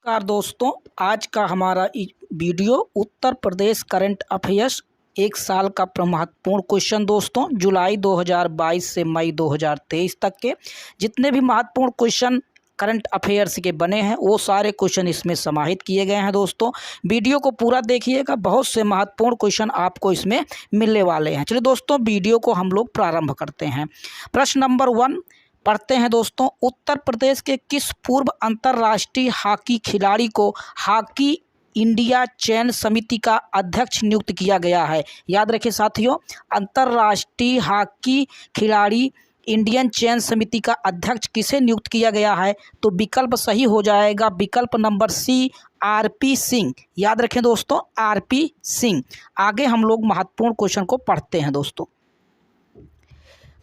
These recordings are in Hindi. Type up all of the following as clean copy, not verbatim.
नमस्कार दोस्तों, आज का हमारा video Uttar Pradesh current affairs एक साल का महत्वपूर्ण क्वेश्चन दोस्तों, जुलाई 2022 से मई 2023 तक के जितने भी महत्वपूर्ण क्वेश्चन करंट अफेयर्स के बने हैं वो सारे क्वेश्चन इसमें समाहित किए गए हैं। दोस्तों वीडियो को पूरा देखिएगा, बहुत से महत्वपूर्ण क्वेश्चन आपको इसमें मिलने वाले हैं। चलिए दोस्तों वीडियो को हम लोग प्रारंभ करते हैं। प्रश्न नंबर 1 पढ़ते हैं दोस्तों। उत्तर प्रदेश के किस पूर्व अंतर्राष्ट्रीय हॉकी खिलाड़ी को हॉकी इंडिया चयन समिति का अध्यक्ष नियुक्त किया गया है? याद रखिए साथियों, अंतर्राष्ट्रीय हॉकी खिलाड़ी इंडियन चयन समिति का अध्यक्ष किसे नियुक्त किया गया है? तो विकल्प सही हो जाएगा विकल्प नंबर सी, आरपी सिंह। याद रखें दोस्तों, आरपी सिंह। आगे हम लोग महत्वपूर्ण क्वेश्चन को पढ़ते हैं दोस्तों।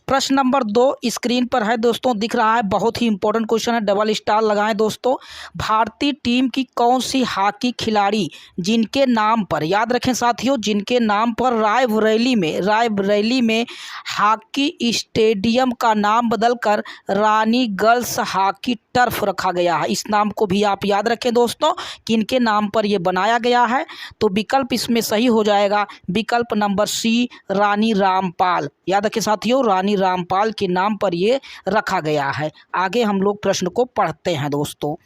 प्रश्न नंबर 2 स्क्रीन पर है दोस्तों, दिख रहा है, बहुत ही इंपॉर्टेंट क्वेश्चन है, डबल स्टार लगाएं दोस्तों। भारतीय टीम की कौन सी हॉकी खिलाड़ी जिनके नाम पर, याद रखें साथियों, जिनके नाम पर रायबरेली में हॉकी स्टेडियम का नाम बदलकर रानी गर्ल्स हॉकी टर्फ रखा गया है? इस नाम को भी आप याद रखें दोस्तों, किनके नाम पर यह बनाया गया है? तो विकल्प इसमें सही हो जाएगा विकल्प नंबर सी, रानी रामपाल। याद रखें साथियों, रानी रामपाल के नाम पर ये रखा गया है। आगे हम लोग प्रश्न को पढ़ते हैं दोस्तों।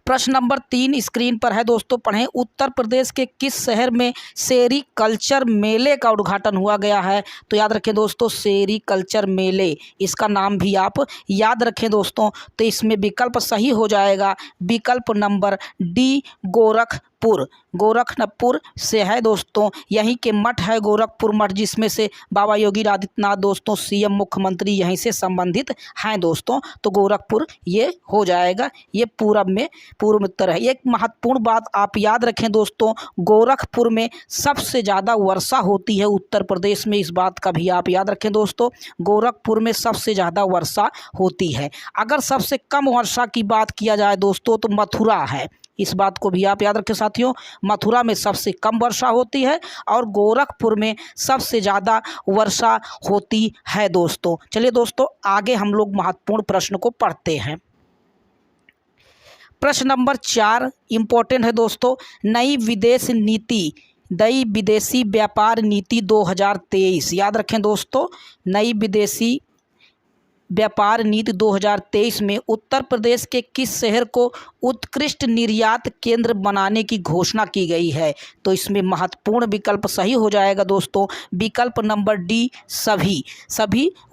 प्रश्न नंबर 3 स्क्रीन पर है दोस्तों, पढ़ें। उत्तर प्रदेश के किस शहर में सेरीकल्चर मेले का उद्घाटन हुआ गया है? तो याद रखें दोस्तों, सेरीकल्चर मेले, इसका नाम भी आप याद रखें दोस्तों। तो इसमें विकल्प सही हो जाएगा विकल्प नंबर डी, गोरखपुर से है दोस्तों। यहीं के मठ है गोरखपुर मठ, जिसमें से बाबा योगी आदित्यनाथ दोस्तों सीएम मुख्यमंत्री यहीं से संबंधित हैं दोस्तों। तो गोरखपुर ये हो जाएगा, ये पूर्व उत्तर है। एक महत्वपूर्ण बात आप याद रखें दोस्तों, गोरखपुर में सबसे ज़्यादा वर्षा होती है उत्तर प्रदेश में, इस बात का भी आप याद रखें दोस्तों। गोरखपुर में सबसे ज़्यादा वर्षा होती है। अगर सबसे कम वर्षा की बात किया जाए दोस्तों तो मथुरा है, इस बात को भी आप याद रखें साथियों। मथुरा में सबसे कम वर्षा होती है और गोरखपुर में सबसे ज़्यादा वर्षा होती है दोस्तों। चलिए दोस्तों आगे हम लोग महत्वपूर्ण प्रश्न को पढ़ते हैं। प्रश्न नंबर 4 इंपॉर्टेंट है दोस्तों। नई विदेशी व्यापार नीति 2023। याद रखें दोस्तों, नई विदेशी व्यापार नीति 2023 में उत्तर प्रदेश के किस शहर को उत्कृष्ट निर्यात केंद्र बनाने की घोषणा की गई है? तो इसमें महत्वपूर्ण विकल्प सही हो जाएगा दोस्तों विकल्प नंबर डी, सभी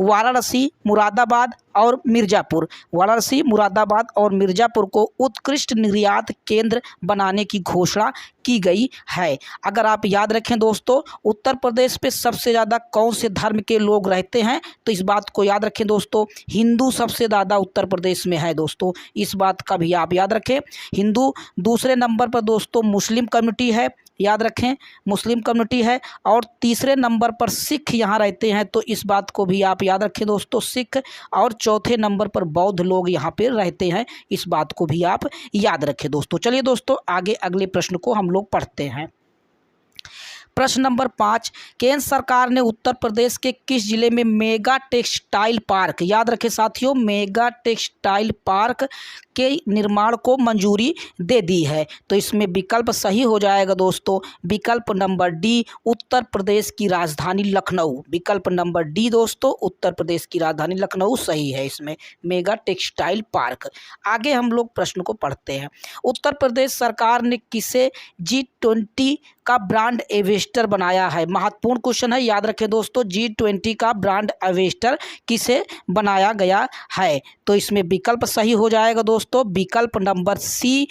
वाराणसी, मुरादाबाद और मिर्ज़ापुर। वाराणसी, मुरादाबाद और मिर्ज़ापुर को उत्कृष्ट निर्यात केंद्र बनाने की घोषणा की गई है। अगर आप याद रखें दोस्तों, उत्तर प्रदेश पे सबसे ज़्यादा कौन से धर्म के लोग रहते हैं? तो इस बात को याद रखें दोस्तों, हिंदू सबसे ज़्यादा उत्तर प्रदेश में है दोस्तों, इस बात का भी आप याद रखें। हिंदू, दूसरे नंबर पर दोस्तों मुस्लिम कम्युनिटी है, याद रखें मुस्लिम कम्युनिटी है, और तीसरे नंबर पर सिख यहाँ रहते हैं, तो इस बात को भी आप याद रखें दोस्तों, सिख, और चौथे नंबर पर बौद्ध लोग यहाँ पे रहते हैं, इस बात को भी आप याद रखें दोस्तों। चलिए दोस्तों आगे अगले प्रश्न को हम लोग पढ़ते हैं। प्रश्न नंबर 5, केंद्र सरकार ने उत्तर प्रदेश के किस जिले में मेगा टेक्सटाइल पार्क, याद रखें साथियों, मेगा टेक्सटाइल पार्क के निर्माण को मंजूरी दे दी है? तो इसमें विकल्प सही हो जाएगा दोस्तों विकल्प नंबर डी, उत्तर प्रदेश की राजधानी लखनऊ। विकल्प नंबर डी दोस्तों, उत्तर प्रदेश की राजधानी लखनऊ सही है इसमें मेगा टेक्सटाइल पार्क। आगे हम लोग प्रश्न को पढ़ते हैं। उत्तर प्रदेश सरकार ने किसे G20 का ब्रांड एम्बेसडर बनाया है? महत्वपूर्ण क्वेश्चन है, याद रखें दोस्तों, G20 का ब्रांड एम्बेसडर किसे बनाया गया है? तो इसमें विकल्प सही हो जाएगा दोस्तों विकल्प नंबर सी,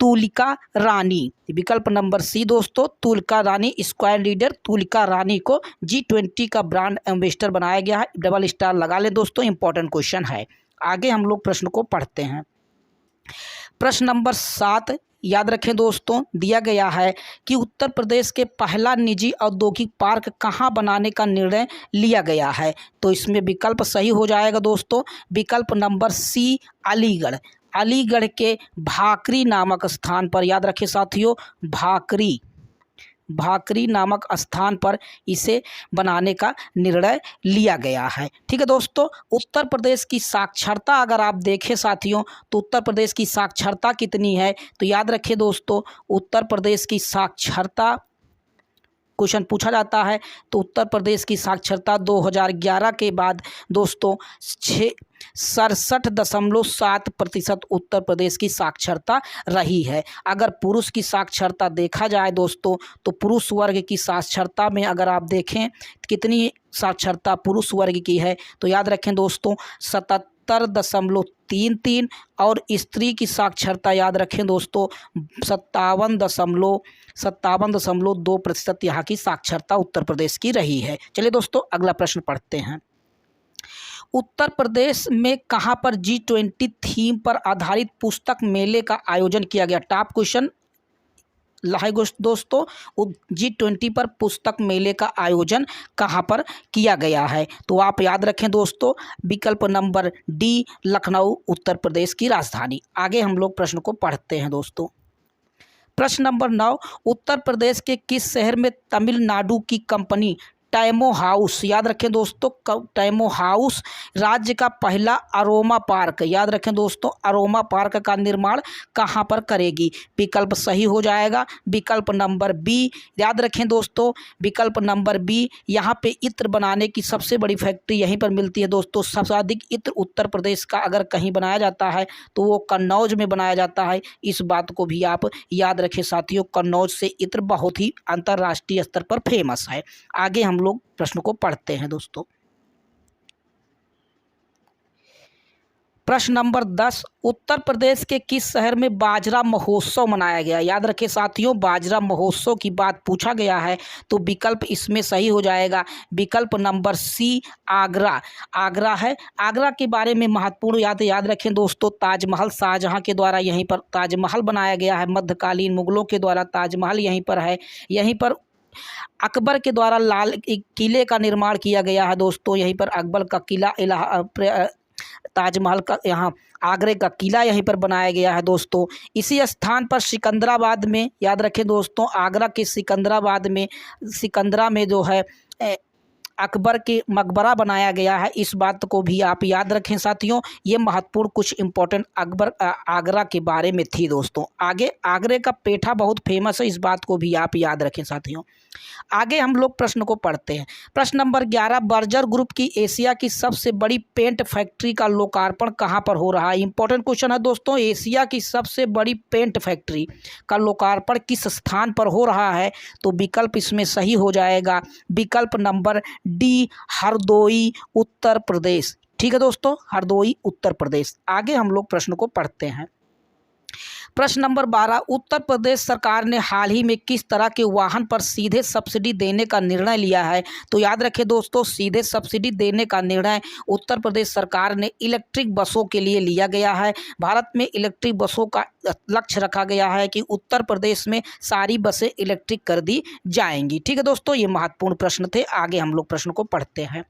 तुलिका रानी। विकल्प नंबर सी दोस्तों, तुलिका रानी, स्क्वायर लीडर तुलिका रानी को G20 का ब्रांड एम्बेसडर बनाया गया है। डबल स्टार लगा ले दोस्तों, इंपॉर्टेंट क्वेश्चन है। आगे हम लोग प्रश्न को पढ़ते हैं। प्रश्न नंबर 7 याद रखें दोस्तों, दिया गया है कि उत्तर प्रदेश के पहला निजी औद्योगिक पार्क कहाँ बनाने का निर्णय लिया गया है? तो इसमें विकल्प सही हो जाएगा दोस्तों विकल्प नंबर सी, अलीगढ़ के भाकरी नामक स्थान पर। याद रखें साथियों, भाकरी भाकरी नामक स्थान पर इसे बनाने का निर्णय लिया गया है। ठीक है दोस्तों, उत्तर प्रदेश की साक्षरता अगर आप देखें साथियों तो उत्तर प्रदेश की साक्षरता कितनी है, तो याद रखिए दोस्तों, उत्तर प्रदेश की साक्षरता क्वेश्चन पूछा जाता है तो उत्तर प्रदेश की साक्षरता 2011 के बाद दोस्तों 67.7% उत्तर प्रदेश की साक्षरता रही है। अगर पुरुष की साक्षरता देखा जाए दोस्तों तो पुरुष वर्ग की साक्षरता में अगर आप देखें कितनी साक्षरता पुरुष वर्ग की है तो याद रखें दोस्तों 77.33 और स्त्री की साक्षरता याद रखें दोस्तों 57.2% यहाँ की साक्षरता उत्तर प्रदेश की रही है। चलिए दोस्तों अगला प्रश्न पढ़ते हैं। उत्तर प्रदेश में कहाँ पर G20 थीम पर आधारित पुस्तक मेले का आयोजन किया गया? टॉप क्वेश्चन है दोस्तों, G20 पर पुस्तक मेले का आयोजन कहाँ पर किया गया है? तो आप याद रखें दोस्तों, विकल्प नंबर डी, लखनऊ उत्तर प्रदेश की राजधानी। आगे हम लोग प्रश्न को पढ़ते हैं दोस्तों। प्रश्न नंबर 9, उत्तर प्रदेश के किस शहर में तमिलनाडु की कंपनी टैमो हाउस, याद रखें दोस्तों, टैमो हाउस राज्य का पहला अरोमा पार्क, याद रखें दोस्तों, अरोमा पार्क का निर्माण कहाँ पर करेगी? विकल्प सही हो जाएगा विकल्प नंबर बी। याद रखें दोस्तों, विकल्प नंबर बी, यहाँ पे इत्र बनाने की सबसे बड़ी फैक्ट्री यहीं पर मिलती है दोस्तों। सबसे अधिक इत्र उत्तर प्रदेश का अगर कहीं बनाया जाता है तो वो कन्नौज में बनाया जाता है। इस बात को भी आप याद रखें साथियों, कन्नौज से इत्र बहुत ही अंतर्राष्ट्रीय स्तर पर फेमस है। आगे हम लोग प्रश्न को पढ़ते हैं दोस्तों। प्रश्न नंबर 10, उत्तर प्रदेश के किस शहर में बाजरा महोत्सव मनाया गया? याद रखें साथियों, बाजरा महोत्सव की बात पूछा गया है तो विकल्प इसमें सही हो जाएगा विकल्प नंबर सी, आगरा। आगरा है। आगरा के बारे में महत्वपूर्ण याद रखें दोस्तों, ताजमहल शाहजहां के द्वारा यहीं पर ताजमहल बनाया गया है। मध्यकालीन मुगलों के द्वारा ताजमहल यहीं पर है। यहीं पर अकबर के द्वारा लाल किले का निर्माण किया गया है दोस्तों। यहीं पर अकबर का किला ताजमहल का यहाँ आगरे का किला यहीं पर बनाया गया है दोस्तों। इसी स्थान पर सिकंदराबाद में, याद रखें दोस्तों, आगरा के सिकंदरा में जो है अकबर के मकबरा बनाया गया है। इस बात को भी आप याद रखें साथियों, ये महत्वपूर्ण कुछ इंपॉर्टेंट आगरा के बारे में थी दोस्तों। आगे आगरे का पेठा बहुत फेमस है, इस बात को भी आप याद रखें साथियों। आगे हम लोग प्रश्न को पढ़ते हैं। प्रश्न नंबर 11, बर्जर ग्रुप की एशिया की सबसे बड़ी पेंट फैक्ट्री का लोकार्पण कहाँ पर हो रहा है? इंपॉर्टेंट क्वेश्चन है दोस्तों, एशिया की सबसे बड़ी पेंट फैक्ट्री का लोकार्पण किस स्थान पर हो रहा है? तो विकल्प इसमें सही हो जाएगा विकल्प नंबर डी, हरदोई उत्तर प्रदेश। ठीक है दोस्तों, हरदोई उत्तर प्रदेश। आगे हम लोग प्रश्न को पढ़ते हैं। प्रश्न नंबर 12, उत्तर प्रदेश सरकार ने हाल ही में किस तरह के वाहन पर सीधे सब्सिडी देने का निर्णय लिया है? तो याद रखें दोस्तों, सीधे सब्सिडी देने का निर्णय उत्तर प्रदेश सरकार ने इलेक्ट्रिक बसों के लिए लिया गया है। भारत में इलेक्ट्रिक बसों का लक्ष्य रखा गया है कि उत्तर प्रदेश में सारी बसें इलेक्ट्रिक कर दी जाएंगी। ठीक है दोस्तों, ये महत्वपूर्ण प्रश्न थे। आगे हम लोग प्रश्न को पढ़ते हैं।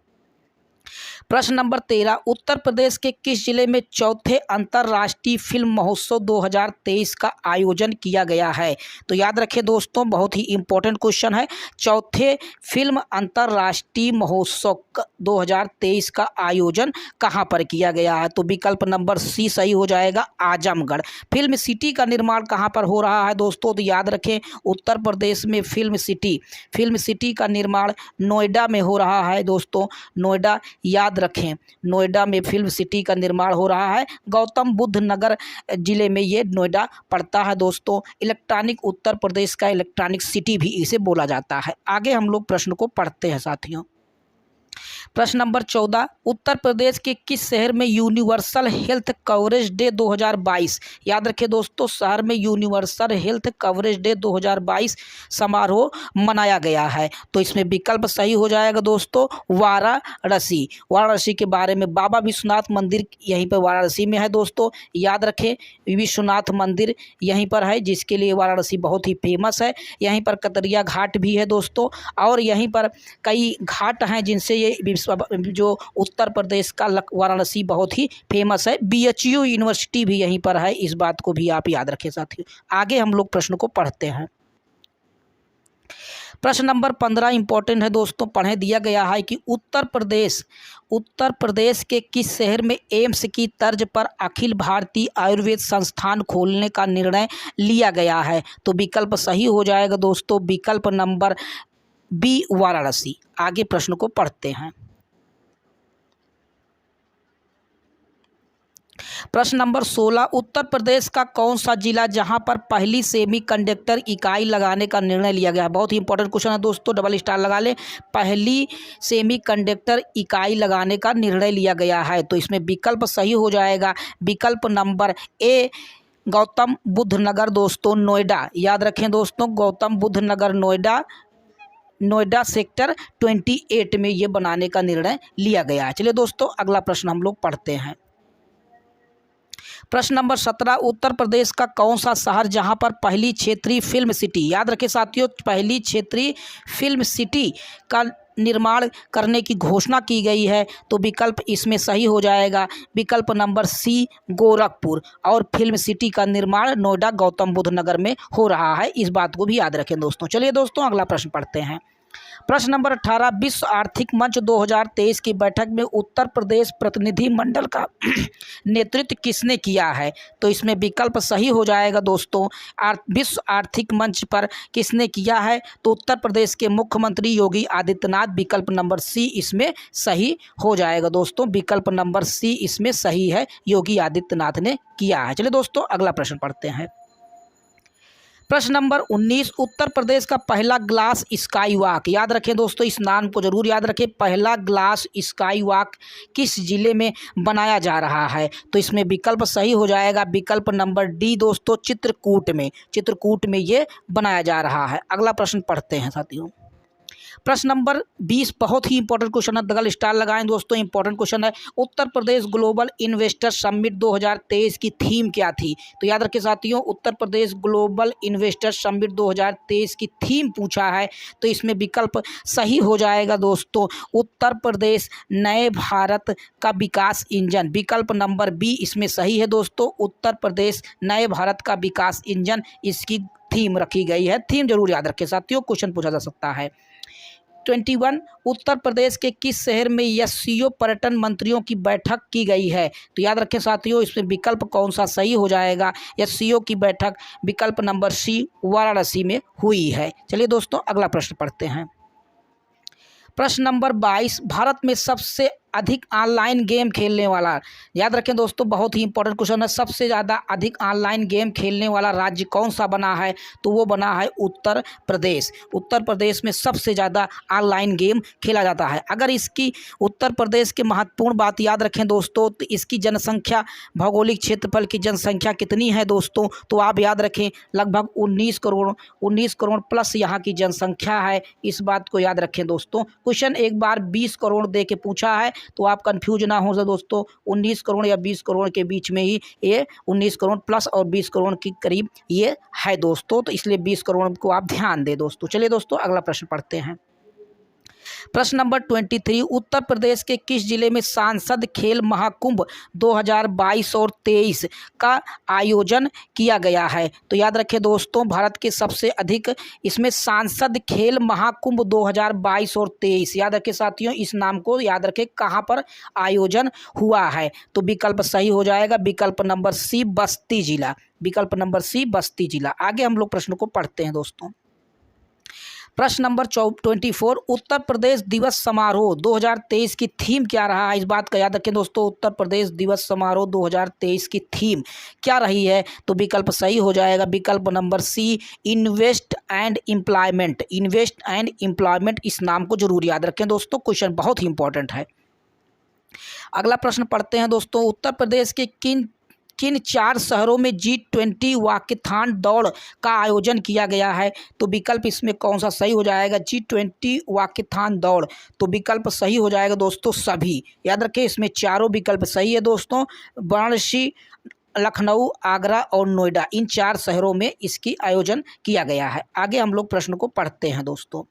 प्रश्न नंबर 13, उत्तर प्रदेश के किस जिले में चौथे अंतर्राष्ट्रीय फिल्म महोत्सव 2023 का आयोजन किया गया है? तो याद रखें दोस्तों, बहुत ही इंपॉर्टेंट क्वेश्चन है। चौथे फिल्म अंतर्राष्ट्रीय महोत्सव 2023 का आयोजन कहां पर किया गया है? तो विकल्प नंबर सी सही हो जाएगा, आजमगढ़। फिल्म सिटी का निर्माण कहां पर हो रहा है दोस्तों? तो याद रखें, उत्तर प्रदेश में फिल्म सिटी का निर्माण नोएडा में हो रहा है दोस्तों। नोएडा, याद रखें, नोएडा में फिल्म सिटी का निर्माण हो रहा है। गौतम बुद्ध नगर जिले में ये नोएडा पड़ता है दोस्तों। इलेक्ट्रॉनिक उत्तर प्रदेश का इलेक्ट्रॉनिक सिटी भी इसे बोला जाता है। आगे हम लोग प्रश्न को पढ़ते हैं साथियों। प्रश्न नंबर 14, उत्तर प्रदेश के किस शहर में यूनिवर्सल हेल्थ कवरेज डे 2022, याद रखें दोस्तों, शहर में यूनिवर्सल हेल्थ कवरेज डे 2022 समारोह मनाया गया है? तो इसमें विकल्प सही हो जाएगा दोस्तों, वाराणसी। वाराणसी के बारे में बाबा विश्वनाथ मंदिर यहीं पर वाराणसी में है दोस्तों। याद रखें, विश्वनाथ मंदिर यहीं पर है, जिसके लिए वाराणसी बहुत ही फेमस है। यहीं पर कतरिया घाट भी है दोस्तों, और यहीं पर कई घाट हैं जिनसे ये जो उत्तर प्रदेश का वाराणसी बहुत ही फेमस है। BHU यूनिवर्सिटी भी यहीं पर है, इस बात को भी आप याद रखें साथियों। आगे हम लोग प्रश्न को पढ़ते हैं। प्रश्न नंबर 15 इंपॉर्टेंट है दोस्तों, पढ़े दिया गया है कि उत्तर प्रदेश के किस शहर में एम्स की तर्ज पर अखिल भारतीय आयुर्वेद संस्थान खोलने का निर्णय लिया गया है? तो विकल्प सही हो जाएगा दोस्तों विकल्प नंबर बी वाराणसी। आगे प्रश्न को पढ़ते हैं। प्रश्न नंबर 16, उत्तर प्रदेश का कौन सा जिला जहां पर पहली सेमीकंडक्टर इकाई लगाने का निर्णय लिया गया है? बहुत ही इंपॉर्टेंट क्वेश्चन है दोस्तों, डबल स्टार लगा ले। पहली सेमीकंडक्टर इकाई लगाने का निर्णय लिया गया है, तो इसमें विकल्प सही हो जाएगा विकल्प नंबर ए गौतम बुद्ध नगर दोस्तों, नोएडा। याद रखें दोस्तों, गौतम बुद्ध नगर नोएडा सेक्टर 28 में ये बनाने का निर्णय लिया गया है। चलिए दोस्तों अगला प्रश्न हम लोग पढ़ते हैं। प्रश्न नंबर 17, उत्तर प्रदेश का कौन सा शहर जहां पर पहली क्षेत्रीय फिल्म सिटी, याद रखें साथियों, पहली क्षेत्रीय फिल्म सिटी का निर्माण करने की घोषणा की गई है? तो विकल्प इसमें सही हो जाएगा विकल्प नंबर सी गोरखपुर, और फिल्म सिटी का निर्माण नोएडा गौतम बुद्ध नगर में हो रहा है, इस बात को भी याद रखें दोस्तों। चलिए दोस्तों अगला प्रश्न पढ़ते हैं। प्रश्न नंबर 18, विश्व आर्थिक मंच 2023 की बैठक में उत्तर प्रदेश प्रतिनिधि मंडल का नेतृत्व किसने किया है? तो इसमें विकल्प सही हो जाएगा दोस्तों विश्व आर्थिक मंच पर किसने किया है? तो उत्तर प्रदेश के मुख्यमंत्री योगी आदित्यनाथ, विकल्प नंबर सी इसमें सही हो जाएगा दोस्तों, विकल्प नंबर सी इसमें सही है, योगी आदित्यनाथ ने किया है। चलिए दोस्तों अगला प्रश्न पढ़ते हैं। प्रश्न नंबर 19, उत्तर प्रदेश का पहला ग्लास स्काई वॉक, याद रखें दोस्तों, इस नाम को जरूर याद रखें, पहला ग्लास स्काई वॉक किस जिले में बनाया जा रहा है? तो इसमें विकल्प सही हो जाएगा विकल्प नंबर डी दोस्तों, चित्रकूट में ये बनाया जा रहा है। अगला प्रश्न पढ़ते हैं साथियों। प्रश्न नंबर 20 बहुत ही इंपॉर्टेंट क्वेश्चन है, डबल स्टार लगाएं दोस्तों, इंपॉर्टेंट क्वेश्चन है। Uttar Pradesh global investor summit 2023 की थीम क्या थी? तो याद रखें साथियों, Uttar Pradesh global investor summit 2023 की थीम पूछा है, तो इसमें विकल्प सही हो जाएगा दोस्तों उत्तर प्रदेश नए भारत का विकास इंजन, विकल्प नंबर बी इसमें सही है दोस्तों, उत्तर प्रदेश नए भारत का विकास इंजन इसकी थीम रखी गई है। थीम जरूर याद रखें साथियों, क्वेश्चन पूछा जा सकता है। 21, उत्तर प्रदेश के किस शहर में एससीओ पर्यटन मंत्रियों की बैठक की गई है? तो याद रखें साथियों, इसमें विकल्प कौन सा सही हो जाएगा? एससीओ की बैठक विकल्प नंबर सी वाराणसी में हुई है। चलिए दोस्तों अगला प्रश्न पढ़ते हैं। प्रश्न नंबर 22, भारत में सबसे अधिक ऑनलाइन गेम खेलने वाला, याद रखें दोस्तों बहुत ही इंपॉर्टेंट क्वेश्चन है, सबसे ज़्यादा अधिक ऑनलाइन गेम खेलने वाला राज्य कौन सा बना है? तो वो बना है उत्तर प्रदेश। उत्तर प्रदेश में सबसे ज़्यादा ऑनलाइन गेम खेला जाता है। अगर इसकी उत्तर प्रदेश के महत्वपूर्ण बात याद रखें दोस्तों, तो इसकी जनसंख्या, भौगोलिक क्षेत्रफल की जनसंख्या कितनी है दोस्तों? तो आप याद रखें लगभग 19 करोड़ प्लस यहाँ की जनसंख्या है, इस बात को याद रखें दोस्तों। क्वेश्चन एक बार 20 करोड़ दे के पूछा है, तो आप कंफ्यूज ना हो दोस्तों, 19 करोड़ या 20 करोड़ के बीच में ही ये 19 करोड़ प्लस और 20 करोड़ के करीब ये है दोस्तों, तो इसलिए 20 करोड़ को आप ध्यान दें दोस्तों। चलिए दोस्तों अगला प्रश्न पढ़ते हैं। प्रश्न नंबर 23, उत्तर प्रदेश के किस जिले में सांसद खेल महाकुंभ 2022 और 23 का आयोजन किया गया है? तो याद रखें दोस्तों, भारत के सबसे अधिक इसमें सांसद खेल महाकुंभ 2022 और 23, याद रखें साथियों, इस नाम को याद रखें, कहाँ पर आयोजन हुआ है? तो विकल्प सही हो जाएगा विकल्प नंबर सी बस्ती जिला, विकल्प नंबर सी बस्ती जिला। आगे हम लोग प्रश्न को पढ़ते हैं दोस्तों। प्रश्न नंबर 24, उत्तर प्रदेश दिवस समारोह 2023 की थीम क्या रहा है? इस बात का याद रखें दोस्तों, उत्तर प्रदेश दिवस समारोह 2023 की थीम क्या रही है? तो विकल्प सही हो जाएगा विकल्प number C invest and employment, invest and employment, इस नाम को जरूर याद रखें दोस्तों, क्वेश्चन बहुत ही इंपॉर्टेंट है। अगला प्रश्न पढ़ते हैं दोस्तों, उत्तर प्रदेश के किन 4 शहरों में G20 वॉकेथॉन दौड़ का आयोजन किया गया है? तो विकल्प इसमें कौन सा सही हो जाएगा? G20 वॉकेथॉन दौड़, तो विकल्प सही हो जाएगा दोस्तों सभी, याद रखें इसमें चारों विकल्प सही है दोस्तों, वाराणसी, लखनऊ, आगरा और नोएडा, इन 4 शहरों में इसकी आयोजन किया गया है। आगे हम लोग प्रश्न को पढ़ते हैं दोस्तों।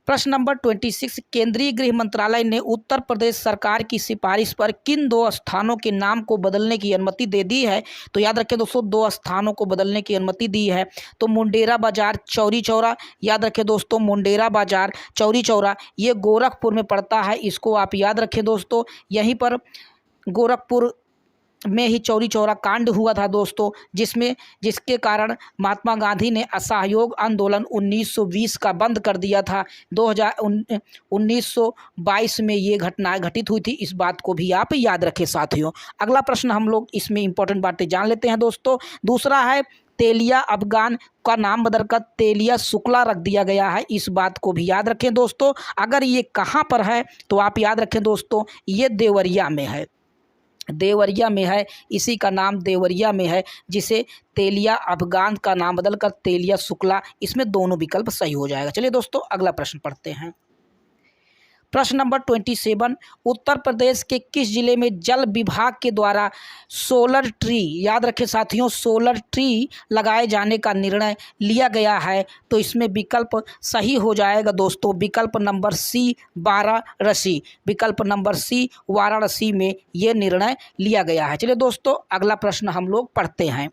प्रश्न नंबर 26, केंद्रीय गृह मंत्रालय ने उत्तर प्रदेश सरकार की सिफारिश पर किन 2 स्थानों के नाम को बदलने की अनुमति दे दी है? तो याद रखें दोस्तों, 2 स्थानों को बदलने की अनुमति दी है। तो मुंडेरा बाजार चौरी चौरा, याद रखें दोस्तों, मुंडेरा बाजार चौरी चौरा ये गोरखपुर में पड़ता है, इसको आप याद रखें दोस्तों। यहीं पर गोरखपुर में ही चौरी चौरा कांड हुआ था दोस्तों, जिसके कारण महात्मा गांधी ने असहयोग आंदोलन 1920 का बंद कर दिया था। 1922 में ये घटनाएं घटित हुई थी, इस बात को भी आप याद रखें साथियों। अगला प्रश्न हम लोग इसमें इंपॉर्टेंट बातें जान लेते हैं दोस्तों। दूसरा है तेलिया अफगान का नाम बदलकर तेलिया शुक्ला रख दिया गया है, इस बात को भी याद रखें दोस्तों। अगर ये कहाँ पर है तो आप याद रखें दोस्तों, ये देवरिया में है, देवरिया में है, इसी का नाम देवरिया में है, जिसे तेलिया अफगान का नाम बदलकर तेलिया शुक्ला, इसमें दोनों विकल्प सही हो जाएगा। चलिए दोस्तों अगला प्रश्न पढ़ते हैं। प्रश्न नंबर 27, उत्तर प्रदेश के किस जिले में जल विभाग के द्वारा सोलर ट्री, याद रखें साथियों, सोलर ट्री लगाए जाने का निर्णय लिया गया है? तो इसमें विकल्प सही हो जाएगा दोस्तों, विकल्प नंबर सी वाराणसी, विकल्प नंबर सी वाराणसी में ये निर्णय लिया गया है। चलिए दोस्तों अगला प्रश्न हम लोग पढ़ते हैं।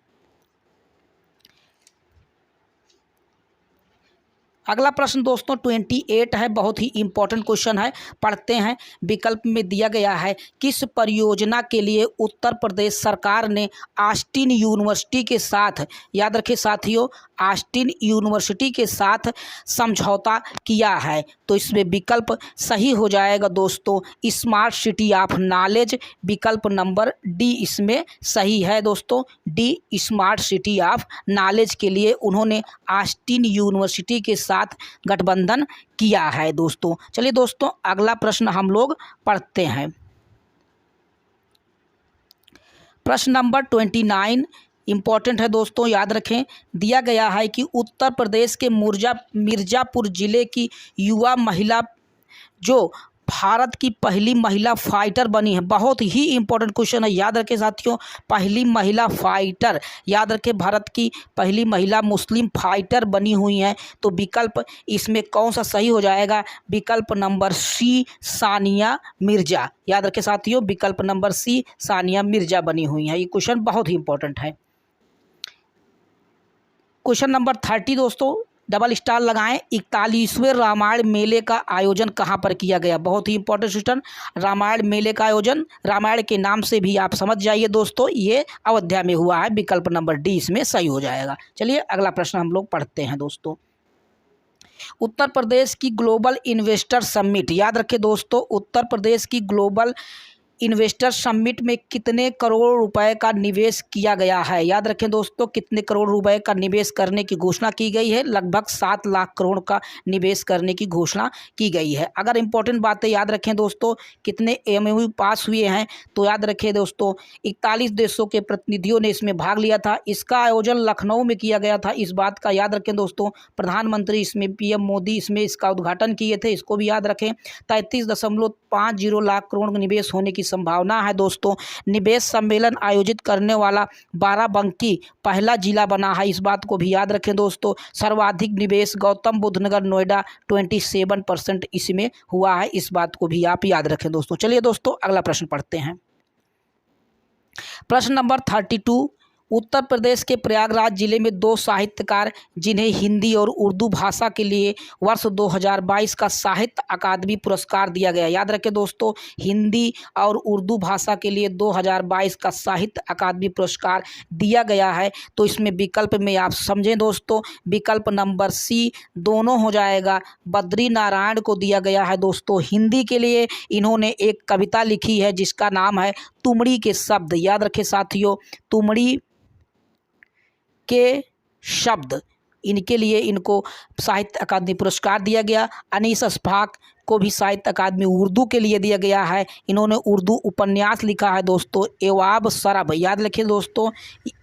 अगला प्रश्न दोस्तों 28 है, बहुत ही इंपॉर्टेंट क्वेश्चन है, पढ़ते हैं। विकल्प में दिया गया है, किस परियोजना के लिए उत्तर प्रदेश सरकार ने ऑस्टिन यूनिवर्सिटी के साथ, याद रखें साथियों, ऑस्टिन यूनिवर्सिटी के साथ समझौता किया है? तो इसमें विकल्प सही हो जाएगा दोस्तों, स्मार्ट सिटी ऑफ नॉलेज, विकल्प नंबर डी इसमें सही है दोस्तों, D smart city of knowledge के लिए उन्होंने ऑस्टिन यूनिवर्सिटी के साथ गठबंधन किया है दोस्तों। चलिए दोस्तों अगला प्रश्न हम लोग पढ़ते हैं। प्रश्न नंबर 29 इंपॉर्टेंट है दोस्तों, याद रखें। दिया गया है कि उत्तर प्रदेश के मिर्जापुर जिले की युवा महिला जो भारत की पहली महिला फाइटर बनी है, बहुत ही इंपॉर्टेंट क्वेश्चन है, याद रखें साथियों, पहली महिला फाइटर, याद रखें, भारत की पहली महिला मुस्लिम फाइटर बनी हुई हैं। तो विकल्प इसमें कौन सा सही हो जाएगा? विकल्प नंबर सी सानिया मिर्जा, याद रखें साथियों, विकल्प नंबर सी सानिया मिर्जा बनी हुई हैं। ये क्वेश्चन बहुत ही इंपॉर्टेंट है। क्वेश्चन नंबर 30 दोस्तों, डबल स्टार लगाएं, 41वें रामायण मेले का आयोजन कहाँ पर किया गया? बहुत ही इंपॉर्टेंट क्वेश्चन, रामायण मेले का आयोजन रामायण के नाम से भी आप समझ जाइए दोस्तों, ये अयोध्या में हुआ है, विकल्प नंबर डी इसमें सही हो जाएगा। चलिए अगला प्रश्न हम लोग पढ़ते हैं दोस्तों। उत्तर प्रदेश की ग्लोबल इन्वेस्टर समिट, याद रखें दोस्तों, उत्तर प्रदेश की ग्लोबल इन्वेस्टर समिट में कितने करोड़ रुपए का निवेश किया गया है? याद रखें दोस्तों, कितने करोड़ रुपए का निवेश करने की घोषणा की गई है? लगभग 7 लाख करोड़ का निवेश करने की घोषणा की गई है। अगर इंपॉर्टेंट बातें याद रखें दोस्तों, कितने MOU पास हुए हैं? तो याद रखें दोस्तों, 41 देशों के प्रतिनिधियों ने इसमें भाग लिया था। इसका आयोजन लखनऊ में किया गया था, इस बात का याद रखें दोस्तों। प्रधानमंत्री इसमें PM मोदी इसमें इसका उद्घाटन किए थे, इसको भी याद रखें। 33.50 लाख करोड़ का निवेश होने की संभावना है दोस्तों। निवेश सम्मेलन आयोजित करने वाला बाराबंकी पहला जिला बना है, इस बात को भी याद रखें दोस्तों। सर्वाधिक निवेश गौतम बुद्ध नगर नोएडा 27% इसमें हुआ है, इस बात को भी आप याद रखें दोस्तों। चलिए दोस्तों अगला प्रश्न पढ़ते हैं। प्रश्न नंबर 32, उत्तर प्रदेश के प्रयागराज जिले में 2 साहित्यकार जिन्हें हिंदी और उर्दू भाषा के लिए वर्ष 2022 का साहित्य अकादमी पुरस्कार दिया गया। याद रखें दोस्तों, हिंदी और उर्दू भाषा के लिए 2022 का साहित्य अकादमी पुरस्कार दिया गया है। तो इसमें विकल्प में आप समझें दोस्तों, विकल्प नंबर सी दोनों हो जाएगा। बद्री नारायण को दिया गया है दोस्तों, हिंदी के लिए इन्होंने एक कविता लिखी है जिसका नाम है तुमड़ी के शब्द, याद रखें साथियों, तुमड़ी के शब्द, इनके लिए इनको साहित्य अकादमी पुरस्कार दिया गया। अनीस अशफाक को भी साहित्य अकादमी उर्दू के लिए दिया गया है, इन्होंने उर्दू उपन्यास लिखा है दोस्तों, एवाब सरब, याद रखें दोस्तों,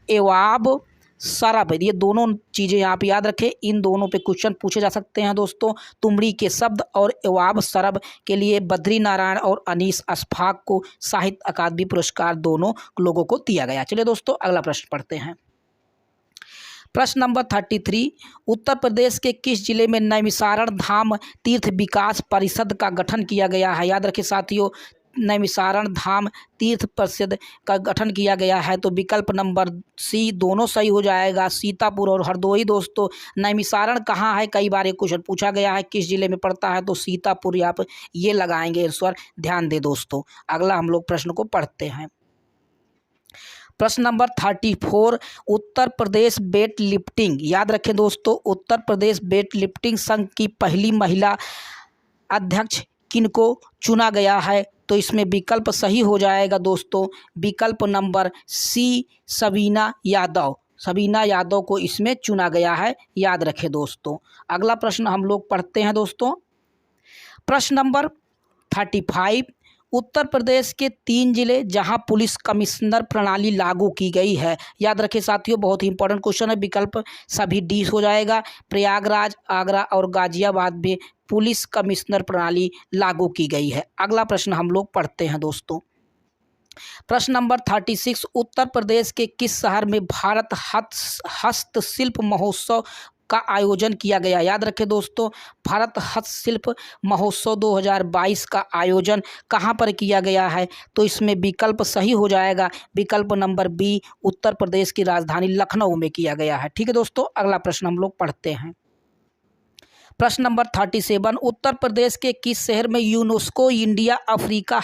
एवाब सरब, ये दोनों चीज़ें आप याद रखें, इन दोनों पे क्वेश्चन पूछे जा सकते हैं दोस्तों। तुमड़ी के शब्द और एवाब सरब के लिए बद्री नारायण और अनीस अशफाक को साहित्य अकादमी पुरस्कार दोनों लोगों को दिया गया। चलिए दोस्तों अगला प्रश्न पढ़ते हैं। प्रश्न नंबर 33, उत्तर प्रदेश के किस जिले में नैमिषारण धाम तीर्थ विकास परिषद का गठन किया गया है? याद रखिए साथियों, नैमिषारण धाम तीर्थ परिषद का गठन किया गया है। तो विकल्प नंबर सी दोनों सही हो जाएगा, सीतापुर और हरदोई। दोस्तों नैमिषारण कहाँ है, कई बार ये क्वेश्चन पूछा गया है, किस जिले में पड़ता है? तो सीतापुर आप ये लगाएंगे आंसर, ध्यान दे दोस्तों। अगला हम लोग प्रश्न को पढ़ते हैं। प्रश्न number 34, Uttar Pradesh weight lifting, याद रखें दोस्तों, उत्तर प्रदेश वेट लिफ्टिंग संघ की पहली महिला अध्यक्ष किनको चुना गया है? तो इसमें विकल्प सही हो जाएगा दोस्तों, विकल्प नंबर सी सबीना यादव। सबीना यादव को इसमें चुना गया है, याद रखें दोस्तों। अगला प्रश्न हम लोग पढ़ते हैं दोस्तों। प्रश्न नंबर 35, उत्तर प्रदेश के 3 जिले जहां पुलिस कमिश्नर प्रणाली लागू की गई है। याद रखें साथियों, बहुत ही इंपॉर्टेंट क्वेश्चन है, विकल्प सभी डी हो जाएगा। प्रयागराज, आगरा और गाजियाबाद में पुलिस कमिश्नर प्रणाली लागू की गई है। अगला प्रश्न हम लोग पढ़ते हैं दोस्तों। प्रश्न नंबर 36, उत्तर प्रदेश के किस शहर में भारत हस्तशिल्प महोत्सव का आयोजन किया गया? याद रखें दोस्तों, भारत हस्तशिल्प महोत्सव 2022 का आयोजन कहाँ पर किया गया है? तो इसमें विकल्प सही हो जाएगा, विकल्प नंबर बी उत्तर प्रदेश की राजधानी लखनऊ में किया गया है। ठीक है दोस्तों, अगला प्रश्न हम लोग पढ़ते हैं। प्रश्न नंबर 37, उत्तर प्रदेश के किस शहर में यूनेस्को इंडिया अफ्रीका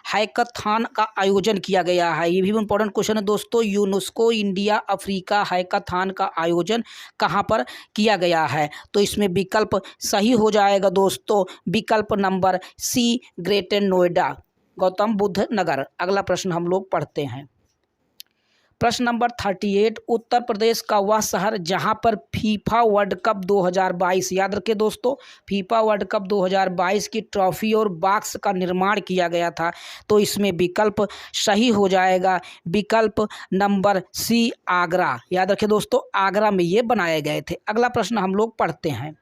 हैकाथॉन का आयोजन किया गया है? ये भी इंपॉर्टेंट क्वेश्चन है दोस्तों, यूनेस्को इंडिया अफ्रीका हैकाथॉन का आयोजन कहाँ पर किया गया है? तो इसमें विकल्प सही हो जाएगा दोस्तों, विकल्प number C Greater Noida, Gautam Buddh Nagar. अगला प्रश्न हम लोग पढ़ते हैं। प्रश्न नंबर 38, उत्तर प्रदेश का वह शहर जहां पर फीफा वर्ल्ड कप 2022, याद रखें दोस्तों, फीफा वर्ल्ड कप 2022 की ट्रॉफी और बॉक्स का निर्माण किया गया था। तो इसमें विकल्प सही हो जाएगा, विकल्प नंबर सी आगरा। याद रखें दोस्तों, आगरा में ये बनाए गए थे। अगला प्रश्न हम लोग पढ़ते हैं।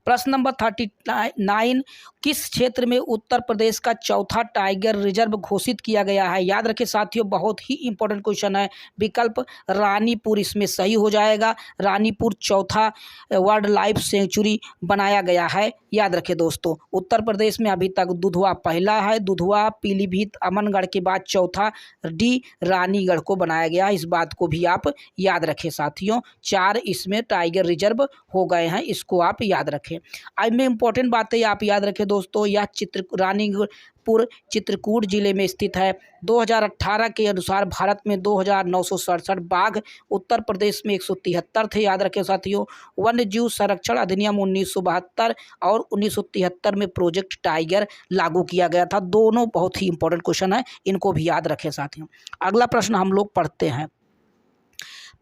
प्रश्न नंबर 39, किस क्षेत्र में उत्तर प्रदेश का चौथा टाइगर रिजर्व घोषित किया गया है? याद रखें साथियों, बहुत ही इंपॉर्टेंट क्वेश्चन है, विकल्प रानीपुर इसमें सही हो जाएगा। रानीपुर चौथा वाइल्ड लाइफ सेंचुरी बनाया गया है, याद रखें दोस्तों। उत्तर प्रदेश में अभी तक दुधवा पहला है, दुधवा, पीलीभीत, अमनगढ़ के बाद चौथा डी रानीगढ़ को बनाया गया है। इस बात को भी आप याद रखें साथियों, 4 इसमें टाइगर रिजर्व हो गए हैं, इसको आप याद रखें। आज में इंपॉर्टेंट बातें आप याद रखें दोस्तों, यह रानीपुर चित्रकूट जिले में स्थित है। 2018 के अनुसार भारत में 2967 बाघ, उत्तर प्रदेश में 173 थे, याद रखें साथियों। वन्य जीव संरक्षण अधिनियम 1972 और 1973 में प्रोजेक्ट टाइगर लागू किया गया था। दोनों बहुत ही इंपॉर्टेंट क्वेश्चन है, इनको भी याद रखें साथियों। अगला प्रश्न हम लोग पढ़ते हैं।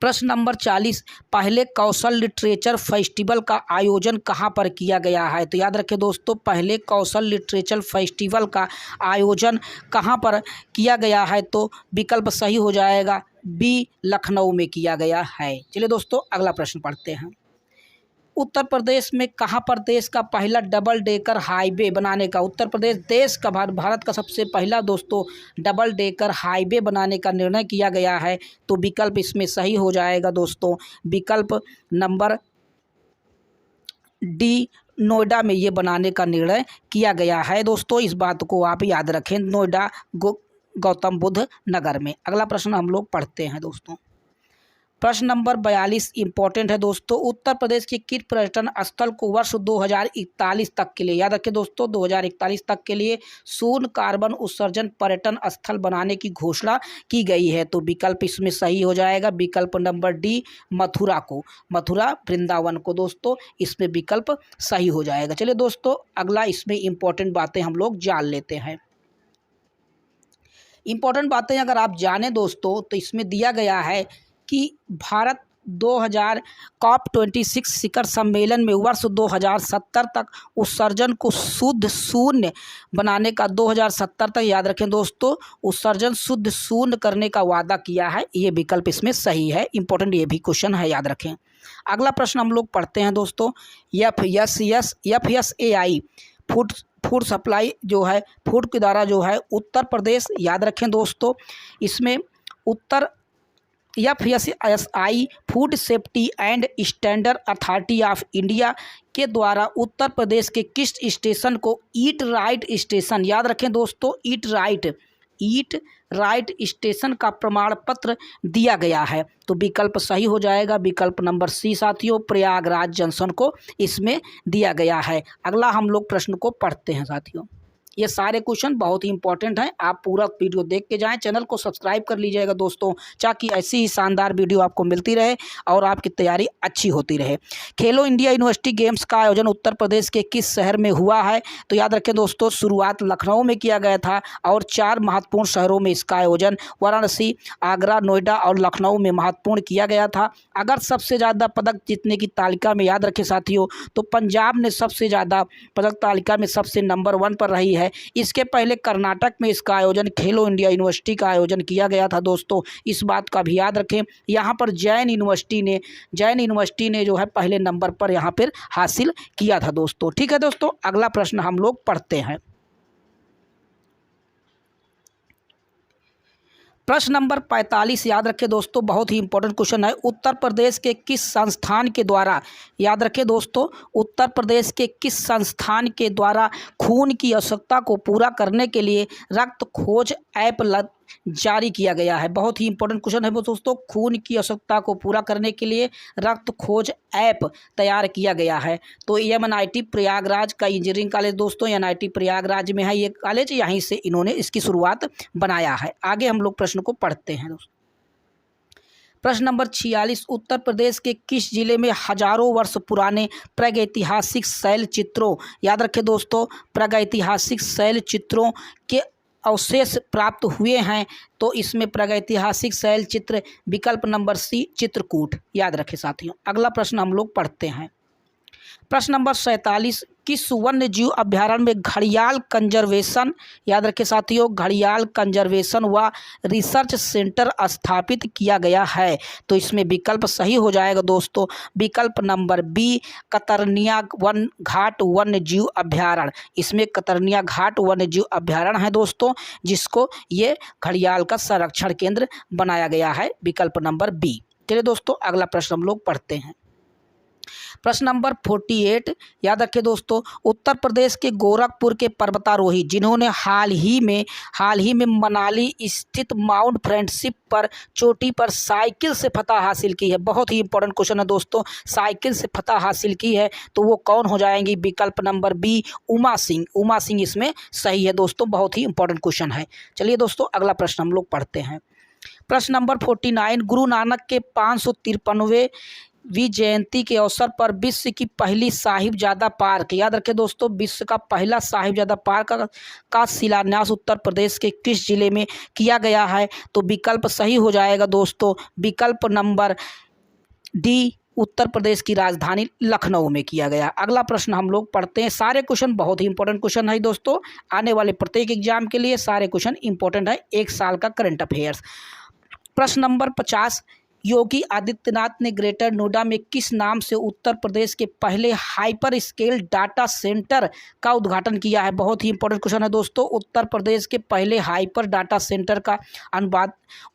प्रश्न नंबर 40, पहले कौशल लिटरेचर फेस्टिवल का आयोजन कहाँ पर किया गया है? तो याद रखें दोस्तों, पहले कौशल लिटरेचर फेस्टिवल का आयोजन कहाँ पर किया गया है? तो विकल्प सही हो जाएगा, बी लखनऊ में किया गया है। चलिए दोस्तों, अगला प्रश्न पढ़ते हैं। उत्तर प्रदेश में कहाँ पर देश का पहला डबल डेकर हाईवे बनाने का, उत्तर प्रदेश देश का भारत का सबसे पहला दोस्तों डबल डेकर हाईवे बनाने का निर्णय किया गया है? तो विकल्प इसमें सही हो जाएगा दोस्तों, विकल्प नंबर डी नोएडा में ये बनाने का निर्णय किया गया है दोस्तों। इस बात को आप याद रखें, नोएडा गौतम बुद्ध नगर में। अगला प्रश्न हम लोग पढ़ते हैं दोस्तों। प्रश्न नंबर 42 इंपॉर्टेंट है दोस्तों, उत्तर प्रदेश के किस पर्यटन स्थल को वर्ष 2041 तक के लिए, याद रखें दोस्तों, 2041 तक के लिए शून्य कार्बन उत्सर्जन पर्यटन स्थल बनाने की घोषणा की गई है? तो विकल्प इसमें सही हो जाएगा, विकल्प नंबर डी मथुरा को, मथुरा वृंदावन को दोस्तों, इसमें विकल्प सही हो जाएगा। चलिए दोस्तों, अगला इसमें इंपॉर्टेंट बातें हम लोग जान लेते हैं। इंपॉर्टेंट बातें अगर आप जाने दोस्तों, तो इसमें दिया गया है कि भारत 26 शिखर सम्मेलन में वर्ष 2070 तक उत्सर्जन को शुद्ध शून्य बनाने का, 2070 तक याद रखें दोस्तों, उत्सर्जन शुद्ध शून्य करने का वादा किया है। ये विकल्प इसमें सही है, इंपॉर्टेंट ये भी क्वेश्चन है, याद रखें। अगला प्रश्न हम लोग पढ़ते हैं दोस्तों, FSSAI फूड सप्लाई जो है, फूड के द्वारा जो है उत्तर प्रदेश, याद रखें दोस्तों, इसमें उत्तर FSSAI food safety and standard authority of India के द्वारा उत्तर प्रदेश के किस स्टेशन को ईट राइट स्टेशन, याद रखें दोस्तों, ईट राइट स्टेशन का प्रमाण पत्र दिया गया है? तो विकल्प सही हो जाएगा विकल्प नंबर सी साथियों, प्रयागराज जंक्शन को इसमें दिया गया है। अगला हम लोग प्रश्न को पढ़ते हैं साथियों। ये सारे क्वेश्चन बहुत ही इंपॉर्टेंट हैं, आप पूरा वीडियो देख के जाएं। चैनल को सब्सक्राइब कर लीजिएगा दोस्तों, ताकि ऐसी ही शानदार वीडियो आपको मिलती रहे और आपकी तैयारी अच्छी होती रहे। खेलो इंडिया यूनिवर्सिटी गेम्स का आयोजन उत्तर प्रदेश के किस शहर में हुआ है? तो याद रखें दोस्तों, शुरुआत लखनऊ में किया गया था और 4 महत्वपूर्ण शहरों में इसका आयोजन वाराणसी, आगरा, नोएडा और लखनऊ में महत्वपूर्ण किया गया था। अगर सबसे ज़्यादा पदक जीतने की तालिका में याद रखें साथियों, तो पंजाब ने सबसे ज़्यादा पदक तालिका में सबसे नंबर 1 पर रही है। इसके पहले कर्नाटक में इसका आयोजन खेलो इंडिया यूनिवर्सिटी का आयोजन किया गया था दोस्तों, इस बात का भी याद रखें। यहाँ पर जैन यूनिवर्सिटी ने जो है पहले नंबर पर यहाँ पर हासिल किया था दोस्तों। ठीक है दोस्तों, अगला प्रश्न हम लोग पढ़ते हैं। प्रश्न नंबर 45 याद रखें दोस्तों, बहुत ही इंपॉर्टेंट क्वेश्चन है। उत्तर प्रदेश के किस संस्थान के द्वारा, याद रखें दोस्तों, उत्तर प्रदेश के किस संस्थान के द्वारा खून की आवश्यकता को पूरा करने के लिए रक्त खोज ऐप जारी किया गया है? बहुत ही इंपॉर्टेंट क्वेश्चन है दोस्तों। खून की आवश्यकता को पूरा करने के लिए रक्त खोज ऐप तैयार किया गया है। तो MNIT प्रयागराज का इंजीनियरिंग कॉलेज दोस्तों, MNIT प्रयागराज में है ये कॉलेज, यहीं से इन्होंने इसकी शुरुआत बनाया है। आगे हम लोग प्रश्न को पढ़ते हैं दोस्तों। प्रश्न नंबर 46, उत्तर प्रदेश के किस जिले में हजारों वर्ष पुराने प्रागैतिहासिक शैल चित्रों, याद रखें दोस्तों, प्रागैतिहासिक शैल चित्रों के अवशेष प्राप्त हुए हैं? तो इसमें प्रागैतिहासिक शैल चित्र विकल्प नंबर सी चित्रकूट, याद रखें साथियों। अगला प्रश्न हम लोग पढ़ते हैं। प्रश्न नंबर 47, किस वन्य जीव अभ्यारण्य में घड़ियाल कंजर्वेशन, याद रखें साथियों, घड़ियाल कंजर्वेशन व रिसर्च सेंटर स्थापित किया गया है? तो इसमें विकल्प सही हो जाएगा दोस्तों, विकल्प नंबर बी कतरनिया घाट वन्य जीव अभ्यारण्य। इसमें कतरनिया घाट वन्य जीव अभ्यारण्य है दोस्तों, जिसको ये घड़ियाल का संरक्षण केंद्र बनाया गया है, विकल्प नंबर बी। चलिए दोस्तों, अगला प्रश्न हम लोग पढ़ते हैं। प्रश्न नंबर 48 याद रखें दोस्तों, उत्तर प्रदेश के गोरखपुर के पर्वतारोही जिन्होंने हाल ही में मनाली स्थित माउंट फ्रेंडशिप पर चोटी पर साइकिल से फतह हासिल की है। बहुत ही इंपॉर्टेंट क्वेश्चन है दोस्तों, साइकिल से फतह हासिल की है तो वो कौन हो जाएंगी? विकल्प नंबर बी उमा सिंह इसमें सही है दोस्तों, बहुत ही इंपॉर्टेंट क्वेश्चन है। चलिए दोस्तों, अगला प्रश्न हम लोग पढ़ते हैं। प्रश्न नंबर 49, गुरु नानक के 553वें जयंती के अवसर पर विश्व की पहली साहिबजादा पार्क, याद रखें दोस्तों, विश्व का पहला साहिबजादा पार्क का शिलान्यास उत्तर प्रदेश के किस जिले में किया गया है? तो विकल्प सही हो जाएगा दोस्तों, विकल्प नंबर डी उत्तर प्रदेश की राजधानी लखनऊ में किया गया। अगला प्रश्न हम लोग पढ़ते हैं। सारे क्वेश्चन बहुत ही इंपॉर्टेंट क्वेश्चन है दोस्तों, आने वाले प्रत्येक एग्जाम के लिए सारे क्वेश्चन इंपॉर्टेंट है, एक साल का करंट अफेयर्स। प्रश्न नंबर 50, योगी आदित्यनाथ ने ग्रेटर नोएडा में किस नाम से उत्तर प्रदेश के पहले हाइपर स्केल डाटा सेंटर का उद्घाटन किया है? बहुत ही इंपॉर्टेंट क्वेश्चन है दोस्तों, उत्तर प्रदेश के पहले हाइपर डाटा सेंटर का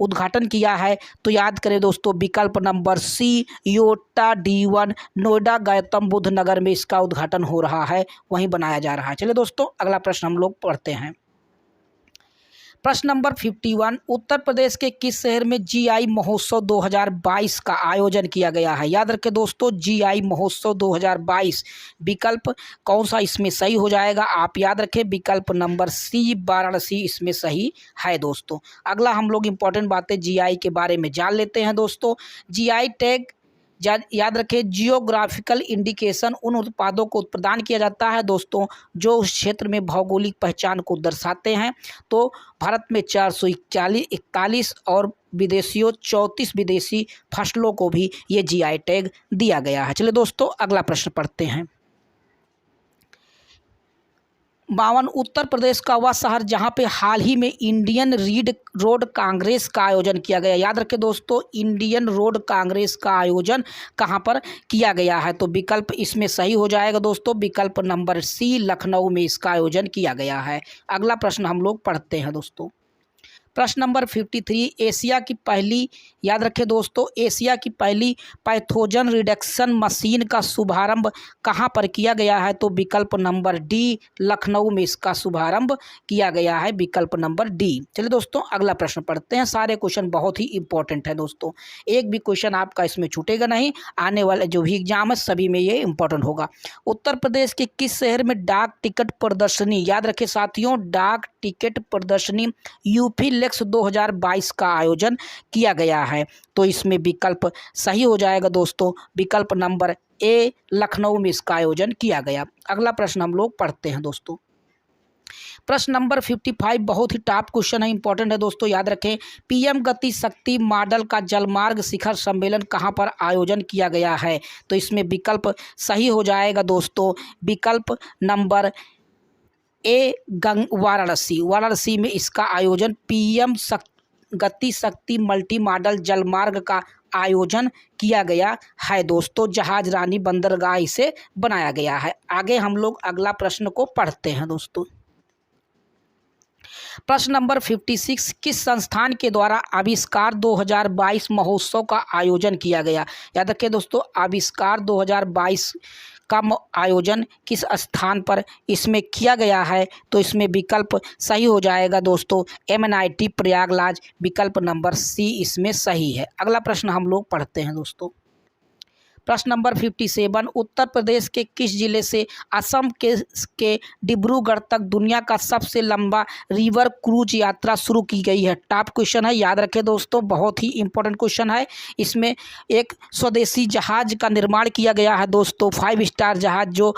उद्घाटन किया है? तो याद करें दोस्तों, विकल्प number C Yotta D1 Noida Gautam Buddh Nagar में इसका उद्घाटन हो रहा है, वहीं बनाया जा रहा है। चलिए दोस्तों, अगला प्रश्न हम लोग पढ़ते हैं। प्रश्न नंबर 51, उत्तर प्रदेश के किस शहर में GI महोत्सव 2022 का आयोजन किया गया है? याद रखें दोस्तों, GI महोत्सव 2022 विकल्प कौन सा इसमें सही हो जाएगा? आप याद रखें, विकल्प नंबर सी वाराणसी इसमें सही है दोस्तों। अगला हम लोग इंपॉर्टेंट बातें GI के बारे में जान लेते हैं दोस्तों। GI टैग याद रखें, जियोग्राफिकल इंडिकेशन उन उत्पादों को प्रदान किया जाता है दोस्तों जो उस क्षेत्र में भौगोलिक पहचान को दर्शाते हैं। तो भारत में 441 और विदेशियों 34 विदेशी फसलों को भी ये GI टैग दिया गया है। चलिए दोस्तों, अगला प्रश्न पढ़ते हैं। 52, उत्तर प्रदेश का वह शहर जहां पे हाल ही में इंडियन रीड रोड कांग्रेस का आयोजन किया गया। याद रखें दोस्तों, इंडियन रोड कांग्रेस का आयोजन कहां पर किया गया है? तो विकल्प इसमें सही हो जाएगा दोस्तों, विकल्प नंबर सी लखनऊ में इसका आयोजन किया गया है। अगला प्रश्न हम लोग पढ़ते हैं दोस्तों। प्रश्न नंबर 53, एशिया की पहली, याद रखें दोस्तों, एशिया की पहली पैथोजन रिडक्शन मशीन का शुभारंभ कहाँ पर किया गया है? तो विकल्प नंबर डी, लखनऊ में इसका शुभारंभ किया गया है, विकल्प नंबर डी। चलिए दोस्तों अगला प्रश्न पढ़ते हैं। सारे क्वेश्चन बहुत ही इंपॉर्टेंट है दोस्तों, एक भी क्वेश्चन आपका इसमें छूटेगा नहीं, आने वाले जो भी एग्जाम है सभी में ये इंपॉर्टेंट होगा। उत्तर प्रदेश के किस शहर में डाक टिकट प्रदर्शनी, याद रखें साथियों, डाक टिकट प्रदर्शनी यूपी लेक्स 2022 का आयोजन किया गया है? तो इसमें विकल्प सही हो जाएगा दोस्तों, विकल्प नंबर ए, लखनऊ में इसका आयोजन किया गया। अगला प्रश्न हम लोग पढ़ते हैं दोस्तों। प्रश्न नंबर 55 बहुत ही टॉप क्वेश्चन है, इंपॉर्टेंट है दोस्तों, याद रखें। पीएम गति शक्ति मॉडल का जलमार्ग शिखर सम्मेलन कहाँ पर आयोजन किया गया है? तो इसमें विकल्प सही हो जाएगा दोस्तों, विकल्प नंबर ए, वाराणसी, वाराणसी में इसका आयोजन पीएम गति शक्ति मल्टी मॉडल जलमार्ग का आयोजन किया गया है दोस्तों। जहाज रानी बंदरगाह इसे बनाया गया है। आगे हम लोग अगला प्रश्न को पढ़ते हैं दोस्तों। प्रश्न नंबर 56, किस संस्थान के द्वारा आविष्कार 2022 महोत्सव का आयोजन किया गया? याद रखिए दोस्तों, आविष्कार 2022 का आयोजन किस स्थान पर इसमें किया गया है? तो इसमें विकल्प सही हो जाएगा दोस्तों, MNIT प्रयागराज, विकल्प नंबर सी इसमें सही है। अगला प्रश्न हम लोग पढ़ते हैं दोस्तों। प्रश्न नंबर 57, उत्तर प्रदेश के किस जिले से असम के डिब्रूगढ़ तक दुनिया का सबसे लंबा रिवर क्रूज यात्रा शुरू की गई है? टॉप क्वेश्चन है, याद रखें दोस्तों, बहुत ही इंपॉर्टेंट क्वेश्चन है। इसमें एक स्वदेशी जहाज का निर्माण किया गया है दोस्तों, 5 स्टार जहाज, जो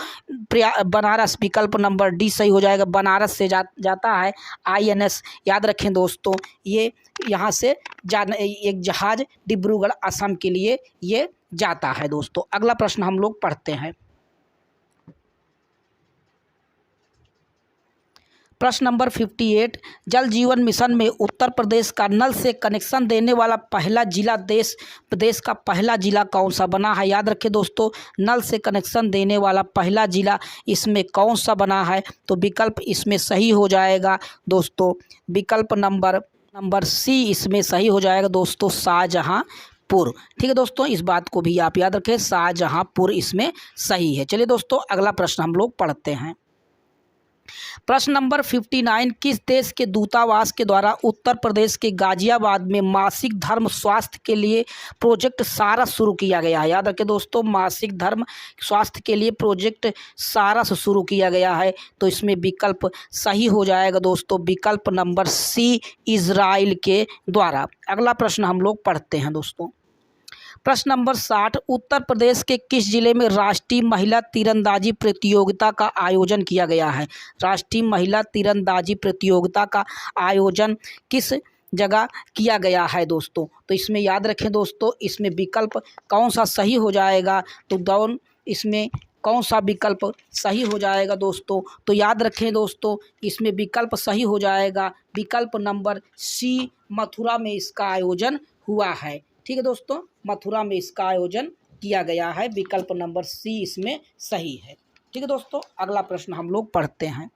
बनारस, विकल्प नंबर डी सही हो जाएगा, बनारस से जाता है INS, याद रखें दोस्तों, ये यहाँ से एक जहाज डिब्रूगढ़ असम के लिए ये जाता है दोस्तों। अगला प्रश्न हम लोग पढ़ते हैं। प्रश्न नंबर 58, जल जीवन मिशन में उत्तर प्रदेश का नल से कनेक्शन देने वाला पहला जिला प्रदेश का पहला जिला कौन सा बना है? याद रखें दोस्तों, नल से कनेक्शन देने वाला पहला जिला इसमें कौन सा बना है? तो विकल्प इसमें सही हो जाएगा दोस्तों, विकल्प नंबर सी इसमें सही हो जाएगा दोस्तों, शाहजहांपुर। ठीक है दोस्तों, इस बात को भी आप याद रखें, शाहजहांपुर इसमें सही है। चलिए दोस्तों अगला प्रश्न हम लोग पढ़ते हैं। प्रश्न नंबर 59, किस देश के दूतावास के द्वारा उत्तर प्रदेश के गाजियाबाद में मासिक धर्म स्वास्थ्य के लिए प्रोजेक्ट सारस शुरू किया गया है? याद रखें दोस्तों, मासिक धर्म स्वास्थ्य के लिए प्रोजेक्ट सारस शुरू किया गया है। तो इसमें विकल्प सही हो जाएगा दोस्तों, विकल्प नंबर सी, इजराइल के द्वारा। अगला प्रश्न हम लोग पढ़ते हैं दोस्तों। प्रश्न नंबर 60, उत्तर प्रदेश के किस जिले में राष्ट्रीय महिला तीरंदाजी प्रतियोगिता का आयोजन किया गया है? राष्ट्रीय महिला तीरंदाजी प्रतियोगिता का आयोजन किस जगह किया गया है दोस्तों? तो इसमें याद रखें दोस्तों, इसमें विकल्प कौन सा सही हो जाएगा? तो इसमें कौन सा विकल्प सही हो जाएगा दोस्तों? तो याद रखें दोस्तों, इसमें विकल्प सही हो जाएगा, विकल्प नंबर सी, मथुरा में इसका आयोजन हुआ है। ठीक है दोस्तों, मथुरा में इसका आयोजन किया गया है, विकल्प नंबर सी इसमें सही है। ठीक है दोस्तों, अगला प्रश्न हम लोग पढ़ते हैं।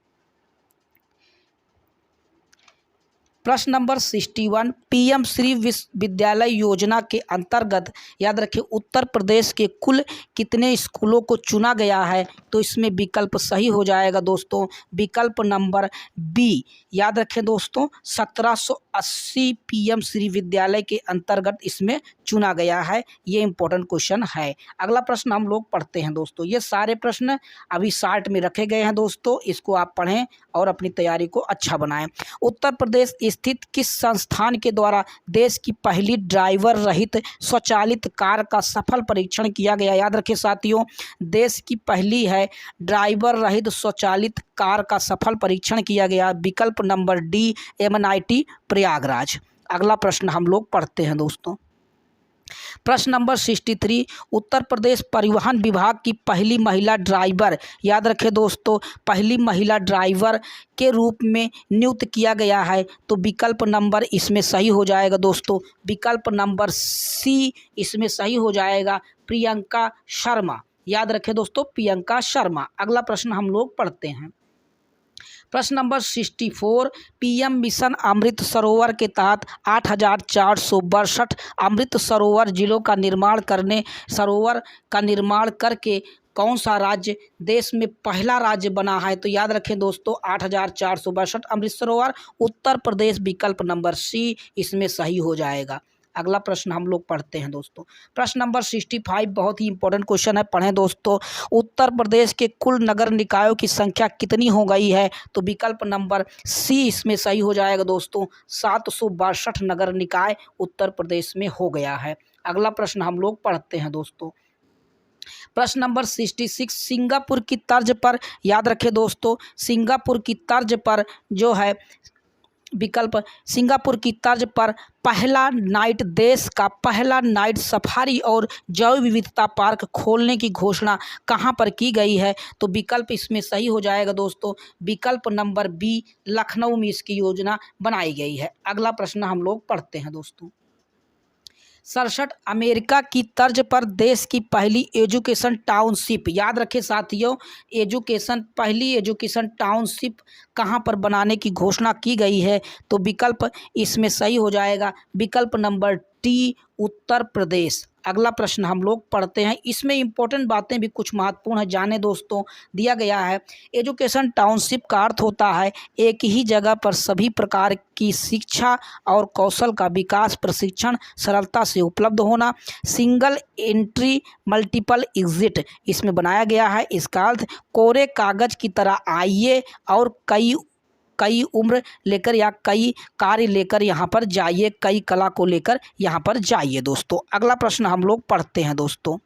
प्रश्न नंबर 61, पीएम श्री विश्वविद्यालय योजना के अंतर्गत याद रखें उत्तर प्रदेश के कुल कितने स्कूलों को चुना गया है? तो इसमें विकल्प सही हो जाएगा दोस्तों, विकल्प नंबर बी, याद रखें दोस्तों, 1780 पीएम श्री विद्यालय के अंतर्गत इसमें चुना गया है। ये इंपॉर्टेंट क्वेश्चन है। अगला प्रश्न हम लोग पढ़ते हैं दोस्तों। ये सारे प्रश्न अभी शार्ट में रखे गए हैं दोस्तों, इसको आप पढ़ें और अपनी तैयारी को अच्छा बनाएं। उत्तर प्रदेश स्थित किस संस्थान के द्वारा देश की पहली ड्राइवर रहित स्वचालित कार का सफल परीक्षण किया गया? याद रखें साथियों, देश की पहली है ड्राइवर रहित स्वचालित कार का सफल परीक्षण किया गया, विकल्प नंबर डी, MNIT प्रयागराज। अगला प्रश्न हम लोग पढ़ते हैं दोस्तों। प्रश्न नंबर 63, उत्तर प्रदेश परिवहन विभाग की पहली महिला ड्राइवर, याद रखें दोस्तों, पहली महिला ड्राइवर के रूप में नियुक्त किया गया है। तो विकल्प नंबर इसमें सही हो जाएगा दोस्तों, विकल्प नंबर सी इसमें सही हो जाएगा, प्रियंका शर्मा। याद रखें दोस्तों, प्रियंका शर्मा। अगला प्रश्न हम लोग पढ़ते हैं। प्रश्न number 64, PM mission Amrit Sarovar के तहत 8,462 अमृत सरोवर जिलों का सरोवर का निर्माण करके कौन सा राज्य देश में पहला राज्य बना है? तो याद रखें दोस्तों, 8,462 अमृत सरोवर, उत्तर प्रदेश विकल्प नंबर सी इसमें सही हो जाएगा। अगला प्रश्न हम लोग पढ़ते हैं दोस्तों। प्रश्न नंबर 65 बहुत ही इंपॉर्टेंट क्वेश्चन है, पढ़ें दोस्तों। उत्तर प्रदेश के कुल नगर निकायों की संख्या कितनी हो गई है? तो विकल्प नंबर सी इसमें सही हो जाएगा दोस्तों। 762 नगर निकाय उत्तर प्रदेश में हो गया है। अगला प्रश्न हम लोग पढ़ते हैं दोस्तों। प्रश्न नंबर 66, सिंगापुर की तर्ज पर, याद रखें दोस्तों, सिंगापुर की तर्ज पर जो है विकल्प, सिंगापुर की तर्ज पर देश का पहला नाइट सफारी और जैव विविधता पार्क खोलने की घोषणा कहाँ पर की गई है? तो विकल्प इसमें सही हो जाएगा दोस्तों, विकल्प नंबर बी, लखनऊ में इसकी योजना बनाई गई है। अगला प्रश्न हम लोग पढ़ते हैं दोस्तों। 67, अमेरिका की तर्ज पर देश की पहली एजुकेशन टाउनशिप, याद रखें साथियों, पहली एजुकेशन टाउनशिप कहाँ पर बनाने की घोषणा की गई है? तो विकल्प इसमें सही हो जाएगा, विकल्प नंबर टी, उत्तर प्रदेश। अगला प्रश्न हम लोग पढ़ते हैं। इसमें इंपॉर्टेंट बातें भी कुछ महत्वपूर्ण है, जाने दोस्तों। दिया गया है, एजुकेशन टाउनशिप का अर्थ होता है एक ही जगह पर सभी प्रकार की शिक्षा और कौशल का विकास प्रशिक्षण सरलता से उपलब्ध होना। सिंगल एंट्री मल्टीपल एग्जिट इसमें बनाया गया है। इसका अर्थ कोरे कागज की तरह आइए और कई उम्र लेकर या कई कार्य लेकर यहाँ पर जाइए, कई कला को लेकर यहाँ पर जाइए दोस्तों। अगला प्रश्न हम लोग पढ़ते हैं दोस्तों।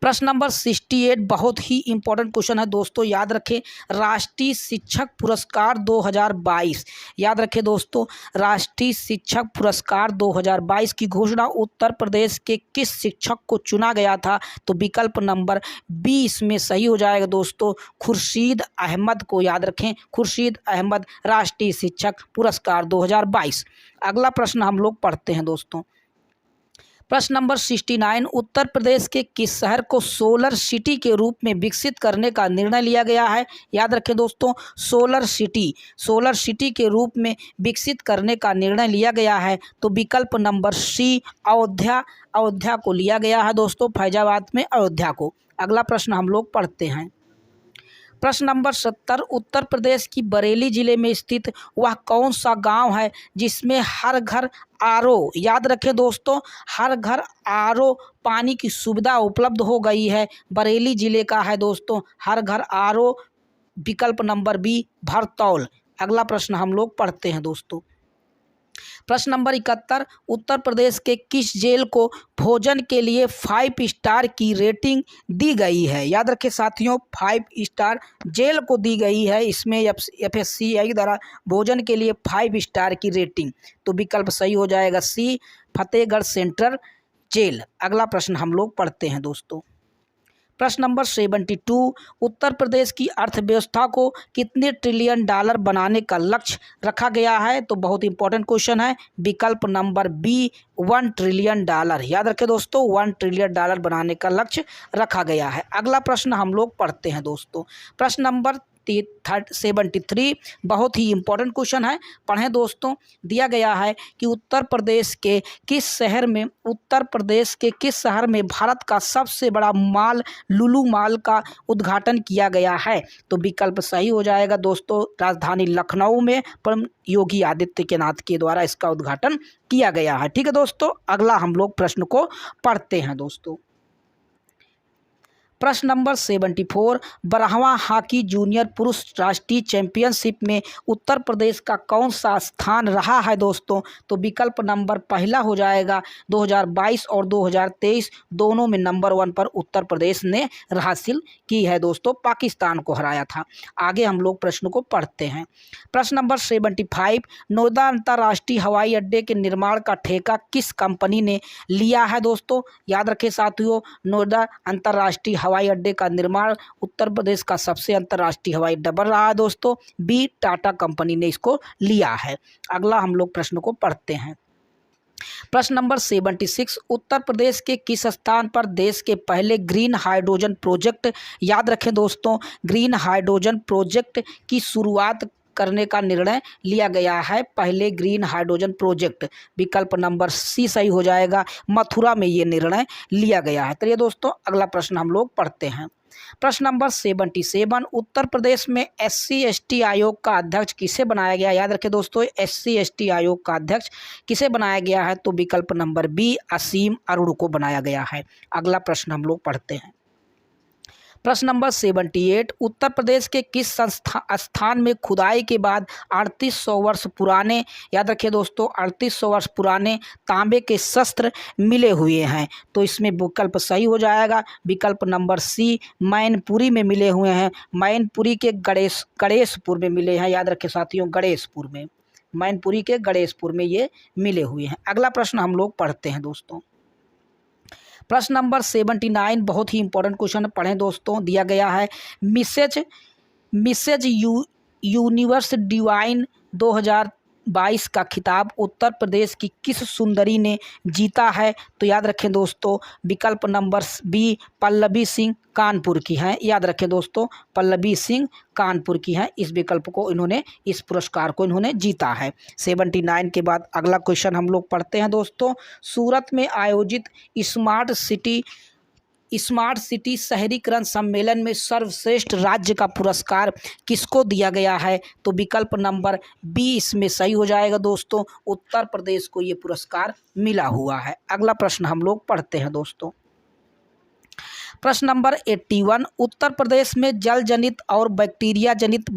प्रश्न नंबर 68 बहुत ही इंपॉर्टेंट क्वेश्चन है दोस्तों, याद रखें। राष्ट्रीय शिक्षक पुरस्कार 2022, याद रखें दोस्तों, राष्ट्रीय शिक्षक पुरस्कार 2022 की घोषणा उत्तर प्रदेश के किस शिक्षक को चुना गया था? तो विकल्प नंबर बी इसमें सही हो जाएगा दोस्तों, खुर्शीद अहमद को, याद रखें, खुर्शीद अहमद राष्ट्रीय शिक्षक पुरस्कार 2022। अगला प्रश्न हम लोग पढ़ते हैं दोस्तों। प्रश्न नंबर 69, उत्तर प्रदेश के किस शहर को सोलर सिटी के रूप में विकसित करने का निर्णय लिया गया है? याद रखें दोस्तों, सोलर सिटी के रूप में विकसित करने का निर्णय लिया गया है। तो विकल्प नंबर सी, अयोध्या को लिया गया है दोस्तों, फैजाबाद में अयोध्या को। अगला प्रश्न हम लोग पढ़ते हैं। प्रश्न नंबर 70, उत्तर प्रदेश की बरेली जिले में स्थित वह कौन सा गांव है जिसमें हर घर आरओ, याद रखें दोस्तों, हर घर आरओ पानी की सुविधा उपलब्ध हो गई है? बरेली जिले का है दोस्तों हर घर आरओ, विकल्प नंबर बी, भरतौल। अगला प्रश्न हम लोग पढ़ते हैं दोस्तों। प्रश्न नंबर 71, उत्तर प्रदेश के किस जेल को भोजन के लिए 5 स्टार की रेटिंग दी गई है? याद रखें साथियों, 5 स्टार जेल को दी गई है, इसमें FSCI द्वारा भोजन के लिए 5 स्टार की रेटिंग। तो विकल्प सही हो जाएगा सी, फतेहगढ़ सेंट्रल जेल। अगला प्रश्न हम लोग पढ़ते हैं दोस्तों। प्रश्न नंबर 72, उत्तर प्रदेश की अर्थव्यवस्था को कितने ट्रिलियन डॉलर बनाने का लक्ष्य रखा गया है? तो बहुत इंपॉर्टेंट क्वेश्चन है, विकल्प नंबर बी, 1 ट्रिलियन डॉलर। याद रखें दोस्तों, 1 ट्रिलियन डॉलर बनाने का लक्ष्य रखा गया है। अगला प्रश्न हम लोग पढ़ते हैं दोस्तों। प्रश्न नंबर 73 बहुत ही इंपॉर्टेंट क्वेश्चन है, पढ़ें दोस्तों। दिया गया है कि उत्तर प्रदेश के किस शहर में भारत का सबसे बड़ा मॉल लुलु मॉल का उद्घाटन किया गया है? तो विकल्प सही हो जाएगा दोस्तों, राजधानी लखनऊ में योगी आदित्यनाथ के द्वारा इसका उद्घाटन किया गया है। ठीक है दोस्तों, अगला हम लोग प्रश्न को पढ़ते हैं दोस्तों। प्रश्न नंबर 74, 12वां हॉकी जूनियर पुरुष राष्ट्रीय चैंपियनशिप में उत्तर प्रदेश का कौन सा स्थान रहा है दोस्तों? तो विकल्प नंबर पहला हो जाएगा 2022 और 2023 दोनों में नंबर 1 पर उत्तर प्रदेश ने हासिल की है दोस्तों, पाकिस्तान को हराया था। आगे हम लोग प्रश्न को पढ़ते हैं। प्रश्न नंबर 75, नोएडा अंतर्राष्ट्रीय हवाई अड्डे के निर्माण का ठेका किस कंपनी ने लिया है दोस्तों? याद रखें साथियों, नोएडा अंतर्राष्ट्रीय हवाई अड्डे का निर्माण उत्तर प्रदेश का सबसे अंतर्राष्ट्रीय हवाई अड्डा बन रहा है दोस्तों, बी, टाटा कंपनी ने इसको लिया है। अगला हम लोग प्रश्न को पढ़ते हैं। प्रश्न नंबर 76, उत्तर प्रदेश के किस स्थान पर देश के पहले ग्रीन हाइड्रोजन प्रोजेक्ट, याद रखें दोस्तों, ग्रीन हाइड्रोजन प्रोजेक्ट की शुरुआत करने का निर्णय लिया गया है। पहले ग्रीन हाइड्रोजन प्रोजेक्ट, विकल्प नंबर सी सही हो जाएगा, मथुरा में ये निर्णय लिया गया है। चलिए दोस्तों अगला प्रश्न हम लोग पढ़ते हैं। प्रश्न नंबर 77, उत्तर प्रदेश में SC/ST आयोग का अध्यक्ष किसे बनाया गया? याद रखें दोस्तों, SC/ST आयोग का अध्यक्ष किसे बनाया गया है? तो विकल्प नंबर बी, असीम अरुण को बनाया गया है। अगला प्रश्न हम लोग पढ़ते हैं। प्रश्न नंबर 78, उत्तर प्रदेश के किस स्थान में खुदाई के बाद 3800 वर्ष पुराने, याद रखिए दोस्तों, 3800 वर्ष पुराने तांबे के शस्त्र मिले हुए हैं? तो इसमें विकल्प सही हो जाएगा, विकल्प नंबर सी, मैनपुरी में मिले हुए हैं। मैनपुरी के गणेशपुर में मिले हैं, याद रखिए साथियों, गणेशपुर में, मैनपुरी के गणेशपुर में ये मिले हुए हैं। अगला प्रश्न हम लोग पढ़ते हैं दोस्तों। प्रश्न नंबर 79 बहुत ही इंपॉर्टेंट क्वेश्चन पढ़ें दोस्तों, दिया गया है, मिसेज यूनिवर्स डिवाइन 2022 का खिताब उत्तर प्रदेश की किस सुंदरी ने जीता है? तो याद रखें दोस्तों, विकल्प नंबर बी, पल्लवी सिंह कानपुर की हैं। याद रखें दोस्तों, पल्लवी सिंह कानपुर की हैं। इस विकल्प को इन्होंने, इस पुरस्कार को इन्होंने जीता है। 79 के बाद अगला क्वेश्चन हम लोग पढ़ते हैं दोस्तों। सूरत में आयोजित स्मार्ट सिटी शहरीकरण सम्मेलन में सर्वश्रेष्ठ राज्य का पुरस्कार किसको दिया गया है? तो विकल्प नंबर बी इसमें सही हो जाएगा दोस्तों, उत्तर प्रदेश को ये पुरस्कार मिला हुआ है। अगला प्रश्न हम लोग पढ़ते हैं दोस्तों। प्रश्न नंबर 81, उत्तर प्रदेश में जल जनित और बैक्टीरिया जनित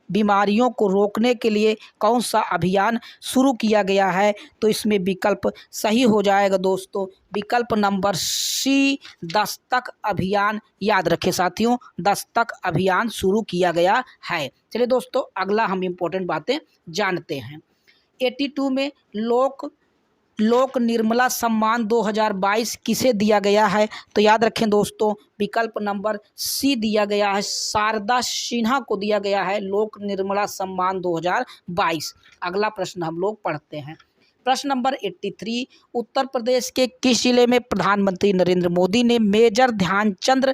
बीमारियों को रोकने के लिए कौन सा अभियान शुरू किया गया है? तो इसमें विकल्प सही हो जाएगा दोस्तों, विकल्प नंबर सी, दस्तक अभियान। याद रखें साथियों, दस्तक अभियान शुरू किया गया है। चलिए दोस्तों अगला हम इम्पोर्टेंट बातें जानते हैं। 82 में लोक निर्मला सम्मान 2022 किसे दिया गया है? तो याद रखें दोस्तों, विकल्प नंबर सी दिया गया है, शारदा सिन्हा को दिया गया है लोक निर्मला सम्मान 2022। अगला प्रश्न हम लोग पढ़ते हैं। प्रश्न नंबर 83, उत्तर प्रदेश के किस जिले में प्रधानमंत्री नरेंद्र मोदी ने मेजर ध्यानचंद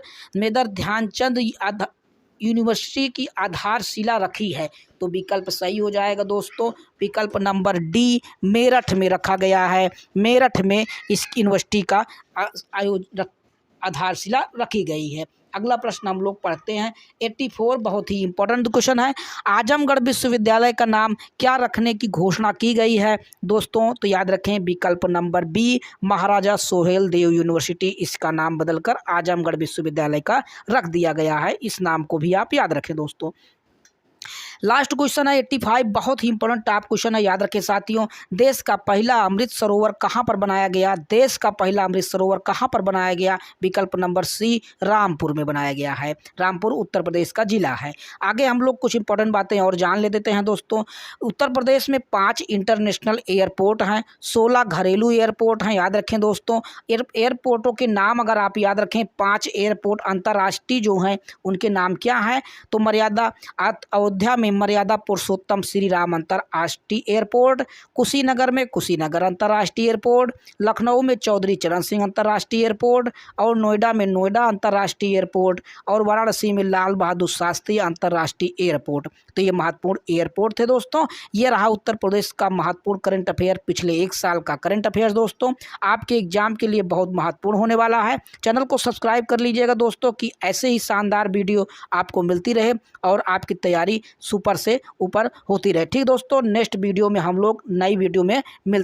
यूनिवर्सिटी की आधारशिला रखी है? तो विकल्प सही हो जाएगा दोस्तों, विकल्प नंबर डी, मेरठ में रखा गया है। मेरठ में इस यूनिवर्सिटी का आधारशिला रखी गई है। अगला प्रश्न हम लोग पढ़ते हैं। 84 बहुत ही इंपॉर्टेंट क्वेश्चन है, आजमगढ़ विश्वविद्यालय का नाम क्या रखने की घोषणा की गई है दोस्तों? तो याद रखें, विकल्प नंबर बी, महाराजा सोहेल देव यूनिवर्सिटी, इसका नाम बदलकर आजमगढ़ विश्वविद्यालय का रख दिया गया है। इस नाम को भी आप याद रखें दोस्तों। लास्ट क्वेश्चन है 85, बहुत ही इंपॉर्टेंट टॉप क्वेश्चन है, याद रखें साथियों, देश का पहला अमृत सरोवर कहाँ पर बनाया गया? देश का पहला अमृत सरोवर कहाँ पर बनाया गया? विकल्प नंबर सी, रामपुर में बनाया गया है। रामपुर उत्तर प्रदेश का जिला है। आगे हम लोग कुछ इंपॉर्टेंट बातें और जान लेते हैं दोस्तों। उत्तर प्रदेश में 5 इंटरनेशनल एयरपोर्ट हैं, 16 घरेलू एयरपोर्ट हैं। याद रखें दोस्तों, एयरपोर्टों के नाम अगर आप याद रखें, 5 एयरपोर्ट अंतर्राष्ट्रीय जो हैं उनके नाम क्या हैं? तो अयोध्या में मर्यादा पुरुषोत्तम श्री राम अंतर्राष्ट्रीय एयरपोर्ट, कुशीनगर में कुशीनगर अंतर्राष्ट्रीय एयरपोर्ट, लखनऊ में चौधरी चरण सिंह अंतर्राष्ट्रीय एयरपोर्ट, और नोएडा में नोएडा अंतर्राष्ट्रीय एयरपोर्ट, और वाराणसी में लाल बहादुर शास्त्री अंतर्राष्ट्रीय एयरपोर्ट। तो ये महत्वपूर्ण एयरपोर्ट थे दोस्तों। ये रहा उत्तर प्रदेश का महत्वपूर्ण करंट अफेयर, पिछले 1 साल का करंट अफेयर दोस्तों, आपके एग्जाम के लिए बहुत महत्वपूर्ण होने वाला है। चैनल को सब्सक्राइब कर लीजिएगा दोस्तों कि ऐसे ही शानदार वीडियो आपको मिलती रहे और आपकी तैयारी सुपर से ऊपर होती रहे। ठीक दोस्तों, नेक्स्ट वीडियो में हम लोग नई वीडियो में मिलते